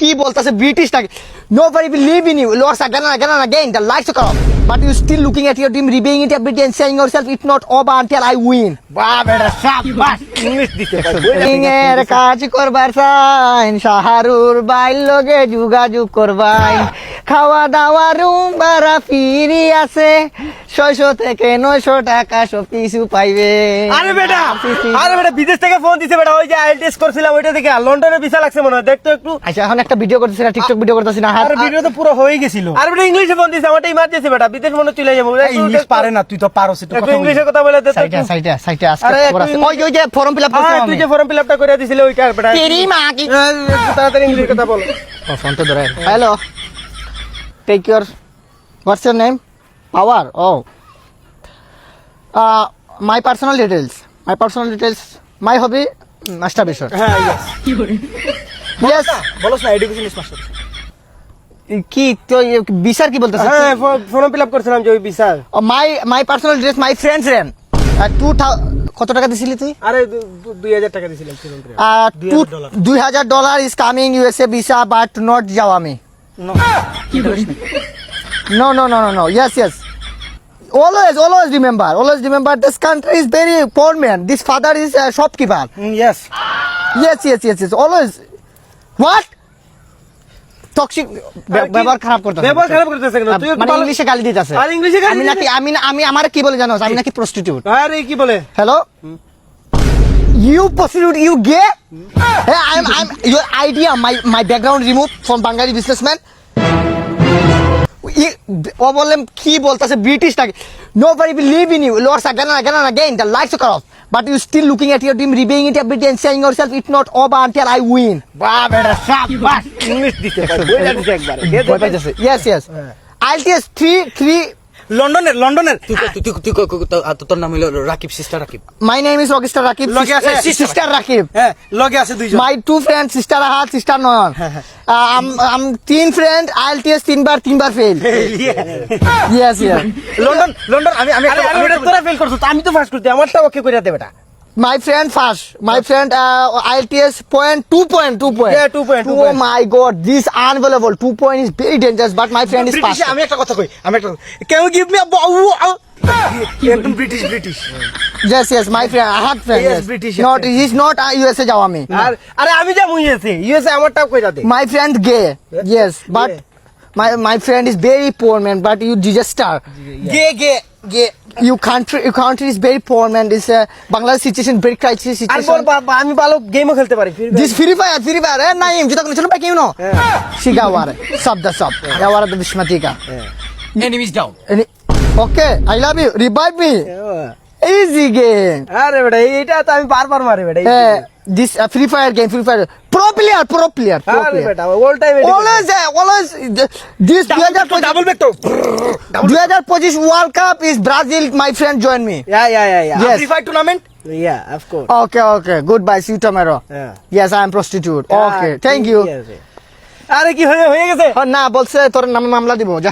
কি বলতাছে ব্রিটিশ নাকি nobody believe in you lost again the lights are off but you still looking at your team rebaying it every day and saying yourself it's not over until I win বাহ বেটা শাবাশ English দিতে এর কাজ করবার চাইন শাহরুর বাইল লগে যোগাযোগ করবাই খাওয়া দাওয়া রুম ভাড়া ফিরি আছে 600 থেকে 900 টাকা সব কিছু পাইবে আরে বেটা বিদেশ থেকে ফোন দিছে বেটা ওই যে আইএলটিএস করছিলাম ওইটা থেকে লন্ডনে ভিসা লাগছে মনে হয় দেখতো একটু আচ্ছা এখন একটা ভিডিও করতেছি না টিকটক ভিডিও করতেছি না আর ভিডিও তো পুরো হয়ে গেছিল আর বেটা ইংলিশে ফোন দিছে আমারটা ইমার্জেন্সি বেটা বিদেশ মনে চলে যাবো ইংলিশ পারে না তুই তো পারোস একটু একটু ইংলিশে কথা বলে দে তো সাইটে আজকে আরে খবর আছে ওই যে ফর্ম ফিল আপ হ্যাঁ করছিলাম তুই যে ফর্ম ফিল আপটা করে দিছিলে ওইটা বেটা তেরি মা কি তাড়াতাড়ি ইংলিশ কথা বল ফোন তো ধরে hello take your what's your name power ও my personal details my hobby masturbation হ্যাঁ yes বলছ না এডুকেশন ইজ মাস্টার কি তো বিচার কি বলতেছে হ্যাঁ ফর্ম ফিল আপ করছিলাম যে ওই visa my personal details my friends rent 2000 কত টাকা দিছিলি তুই আরে 2000 টাকা দিছিলাম $2000 is coming USA visa but not Jawami no yes always remember this country is very poor man this father is a shopkeeper yes yes always what toxic ব্যবহার খারাপ করতেছে ব্যবহার খারাপ করতেছে কেন তুই মানে ইংলিশে গালি দিতেছে আর ইংলিশে গালি আমি নাকি আমি আমার কি বলে জানো আমি নাকি প্রস্টিটিউট আরে কি বলে hello you prostitute you gay hey I'm your idea my background removed from Bengali businessman ও বললেন কি বলতাছে ব্রিটিশ নাকি nobody believe in you lost again the lights are off but you still looking at your team rebaying it every day and saying yourself it's not over until I win বাহ বেটা শাবাশ English দিতে বইলা দিতে একবার ভয় পাইতেছে yes IELTS 3 লন্ডনের তুই তোর নাম হলো Rakib sister Rakib my name is Rockstar Rakib লগে আছে sister Rakib হ্যাঁ লগে আছে দুইজন my two friends sister Ahad sister Noyan I'm teen friend IELTS 3 bar fail yes London আমি তোরা ফেল করছিস আমি তো ফার্স্ট করতে আমারটা ওকে কইরা দে বেটা my friend IELTS point 2 Yeah, 2 point. oh my god this unbelievable 2 point is very dangerous but my friend is British fast আমি একটা কথা কই ক্যান ইউ গিভ মি একদম British yes my friend Ahad friend Yes, British not friend. he's not USA Jawami আর আরে আমি যা USA আমারটা কইরা দে my friend gay yes but my friend is very poor man but you disaster gay your country is very poor man this Bangladesh situation very crisis R situation বল বাবা আমি ভালো গেমও খেলতে পারি this free fire naim juta kono chalo pa kyun no sigawar sab yawar the bishmatika enemies down okay I love you revive me easy game আরে বেটা এইটা তো আমি বারবার মারি বেটা this free fire game pro player আরে বেটা all time always this double back তো 2025 World Cup is Brazil my friend join me yeah Yes. Free fire tournament yeah of course okay goodbye see you tomorrow yes I am prostitute okay thank you আরে কি হয়ে গেছে না বলছে তোর নামে মামলা দিব যা